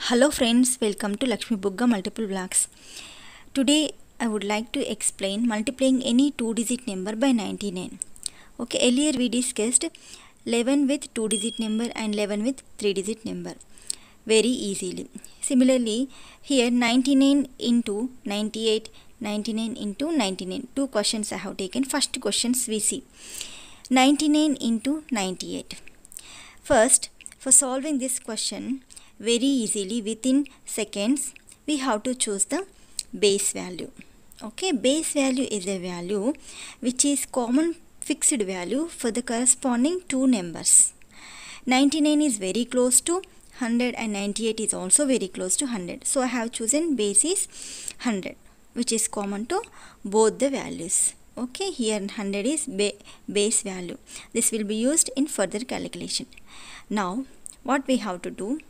Hello friends, welcome to Lakshmi Bugga Multiple Blocks. Today I would like to explain multiplying any 2-digit number by 99. Okay, earlier we discussed 11 with 2-digit number and 11 with 3-digit number very easily. Similarly, here 99 into 98, 99 into 99. Two questions I have taken. First questions we see. 99 into 98. First, for solving this question, very easily within seconds we have to choose the base value. Okay, base value is a value which is common fixed value for the corresponding two numbers. 99 is very close to 100 and 98 is also very close to 100. So I have chosen base is 100, which is common to both the values. Okay, here 100 is base value. This will be used in further calculation. Now what we have to do?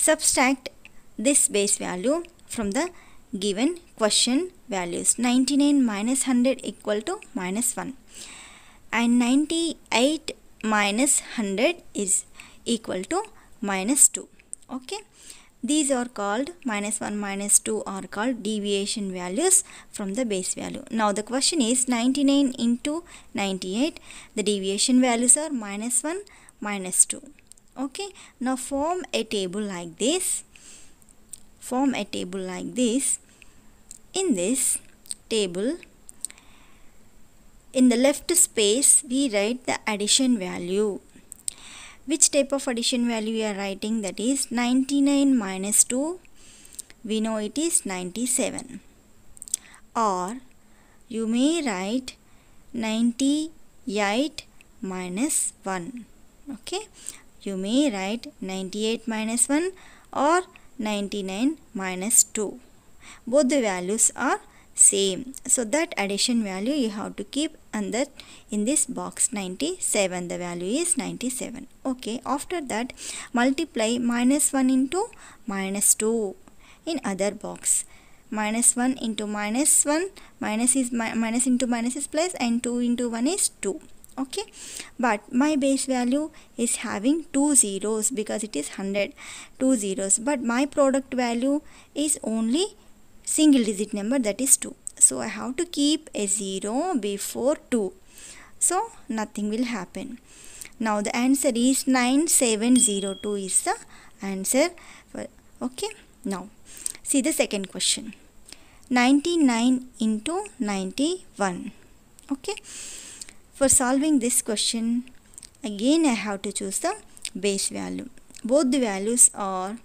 Subtract this base value from the given question values. 99 minus 100 equal to minus 1 and 98 minus 100 is equal to minus 2. Okay, these are called minus 1, minus 2 are called deviation values from the base value. Now the question is 99 into 98. The deviation values are minus 1, minus 2. Okay, now form a table like this. Form a table like this. In this table, in the left space, we write the addition value. Which type of addition value we are writing? That is 99 minus 2. We know it is 97. Or you may write 98 minus 1. Okay. You may write 98 minus 1 or 99 minus 2. Both the values are same. So that addition value you have to keep under in this box 97. The value is 97. Okay. After that multiply minus 1 into minus 2 in other box. Minus 1 into minus 1. Minus into minus is plus and 2 into 1 is 2. Okay, but my base value is having two zeros because it is 100, two zeros, but my product value is only single digit number, that is 2. So I have to keep a 0 before 2, so nothing will happen. Now the answer is 9702 is the answer. Okay, now see the second question. 99 into 91. Okay, for solving this question, again I have to choose the base value. Both the values are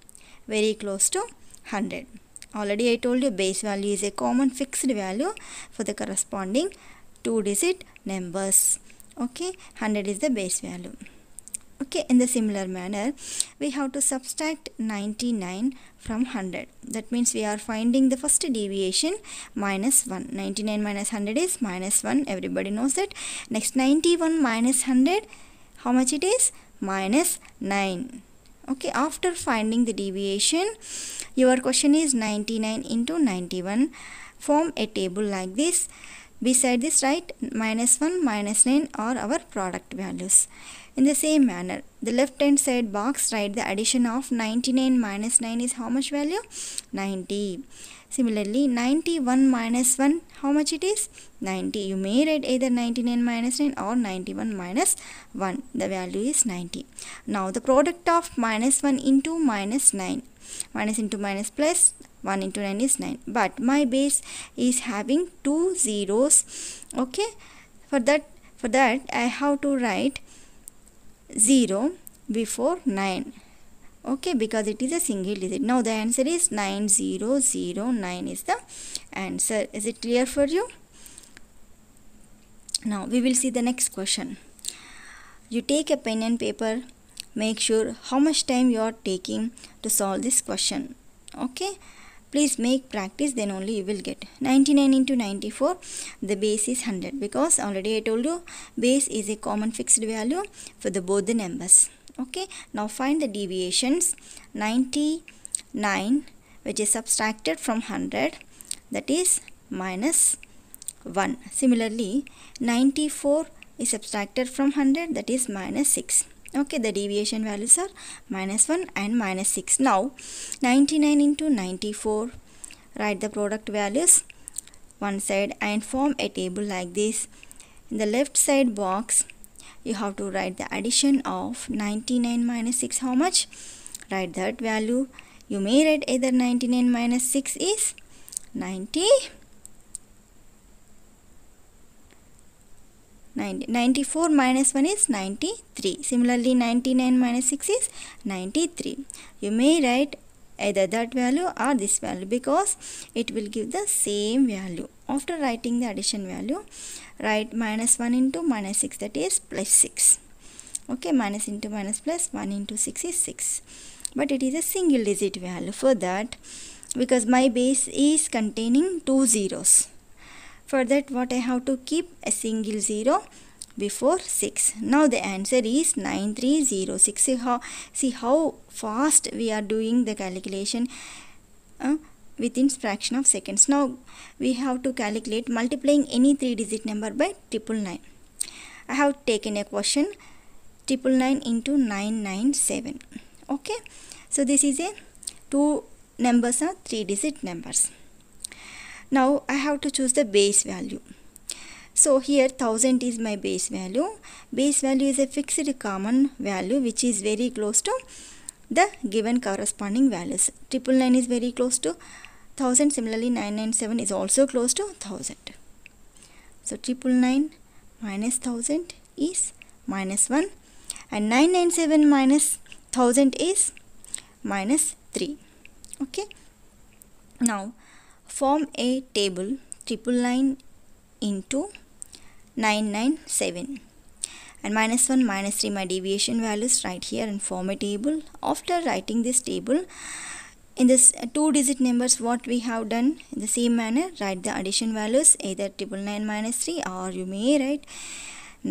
very close to 100. Already I told you base value is a common fixed value for the corresponding two-digit numbers. Okay, 100 is the base value. Okay, in the similar manner, we have to subtract 99 from 100. That means we are finding the first deviation minus 1. 99 minus 100 is minus 1. Everybody knows that. Next 91 minus 100, how much it is? Minus 9. Okay, after finding the deviation, your question is 99 into 91. Form a table like this. Beside this, write minus 1, minus 9 are our product values. In the same manner, the left hand side box, write the addition of 99 minus 9 is how much value? 90. Similarly, 91 minus 1, how much it is? 90. You may write either 99 minus 9 or 91 minus 1. The value is 90. Now the product of minus 1 into minus 9. Minus into minus plus 1 into 9 is 9. But my base is having two zeros. Okay. For that I have to write 0 before 9. Okay, because it is a single digit. Now the answer is 9009 is the answer. Is it clear for you? Now we will see the next question. You take a pen and paper. Make sure how much time you are taking to solve this question. Okay, please make practice, then only you will get. 99 into 94, the base is 100 because already I told you base is a common fixed value for both the numbers. Okay, now find the deviations. 99 which is subtracted from 100, that is minus 1. Similarly, 94 is subtracted from 100, that is minus 6. Okay, the deviation values are -1 and -6. Now 99 into 94, write the product values one side and form a table like this. In the left side box, you have to write the addition of 99 minus 6. How much? Write that value. You may write either 99 minus 6 is 94 minus 1 is 93. Similarly, 99 minus 6 is 93. You may write either that value or this value because it will give the same value. After writing the addition value, write -1 into -6, that is +6. Okay, minus into minus plus 1 into 6 is 6. But it is a single digit value. For that, because my base is containing 2 zeros, for that what I have to keep a single zero before 6. Now the answer is 9306. See how fast we are doing the calculation within fraction of seconds. Now we have to calculate multiplying any 3-digit number by 999. I have taken a question 999 into 997. Okay, so this is a two numbers are 3-digit numbers. Now I have to choose the base value. So here 1000 is my base value. Base value is a fixed common value which is very close to the given corresponding values. 999 is very close to 1000. Similarly, 997 is also close to 1000. So 999 minus 1000 is -1, and 997 minus 1000 is -3. Okay. Now form a table 999 into 997 and -1 -3, my deviation values right here, and form a table. After writing this table, in this 2-digit numbers, what we have done in the same manner, write the addition values either 999 minus 3, or you may write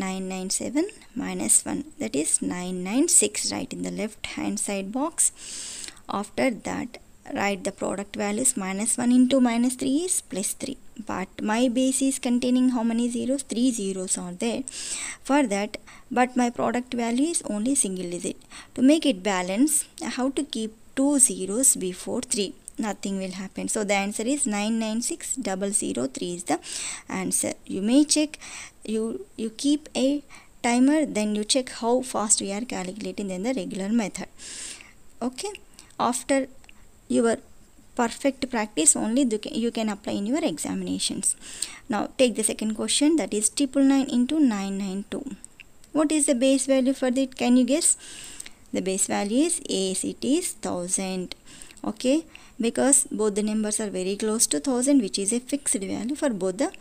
997 minus 1, that is 996, right in the left hand side box. After that, write the product values. -1 into -3 is +3, but my base is containing how many zeros? 3 zeros are there. For that, but my product value is only single digit. To make it balance, I have to keep 2 zeros before 3. Nothing will happen. So the answer is 996003 is the answer. You may check, you keep a timer, then you check how fast we are calculating in the regular method. Okay, after your perfect practice only you can apply in your examinations. Now take the second question, that is 999 into 992. What is the base value for that? Can you guess? The base value is it is 1000. Okay, because both the numbers are very close to 1000, which is a fixed value for both the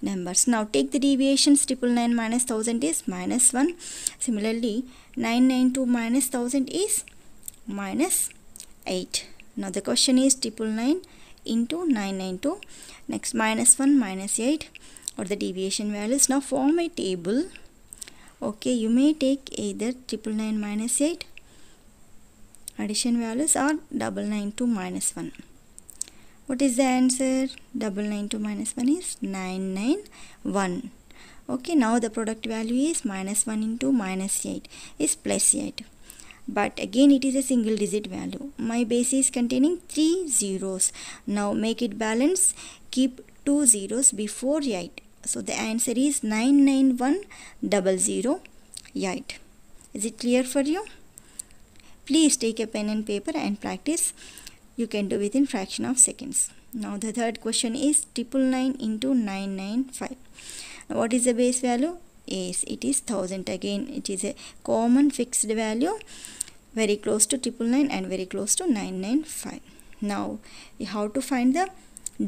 numbers. Now take the deviations. 999 minus 1000 is -1. Similarly, 992 minus 1000 is -8. Now the question is 999 into 992. Next, -1 -8 or the deviation values. Now form a table. Okay, you may take either 999 minus 8 addition values or 992 minus 1. What is the answer? 992 minus 1 is 991. Okay, now the product value is -1 into -8 is +8. But again it is a single digit value. My base is containing 3 zeros. Now make it balance. Keep 2 zeros before 8. So the answer is 991008. Is it clear for you? Please take a pen and paper and practice. You can do within fraction of seconds. Now the third question is 999 into 995. Now what is the base value? Yes, it is 1000. Again it is a common fixed value, very close to 999 and very close to 995. Now you have to find the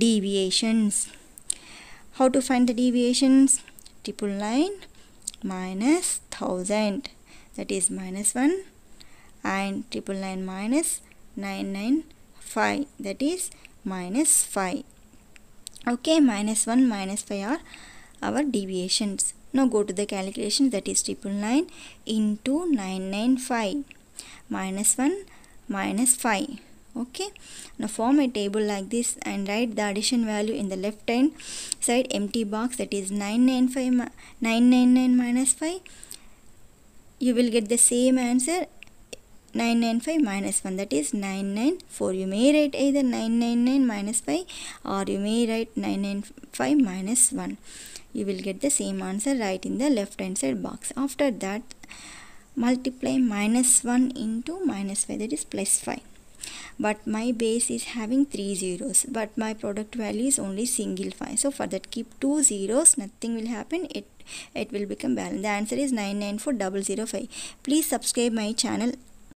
deviations. How to find the deviations? 999 minus 1000, that is -1, and 999 minus 995, that is -5. Okay, -1 -5 are our deviations. Now go to the calculation, that is 999 into 995 -1 -5. Okay, now form a table like this and write the addition value in the left hand side empty box, that is 999 minus 5 you will get the same answer, 995 minus 1, that is 994. You may write either 999 minus 5 or you may write 995 minus 1. You will get the same answer right in the left hand side box. After that, multiply minus 1 into minus 5, that is plus 5. But my base is having 3 zeros, but my product value is only single 5. So for that, keep 2 zeros, nothing will happen, it will become balanced. The answer is 994005. Please subscribe my channel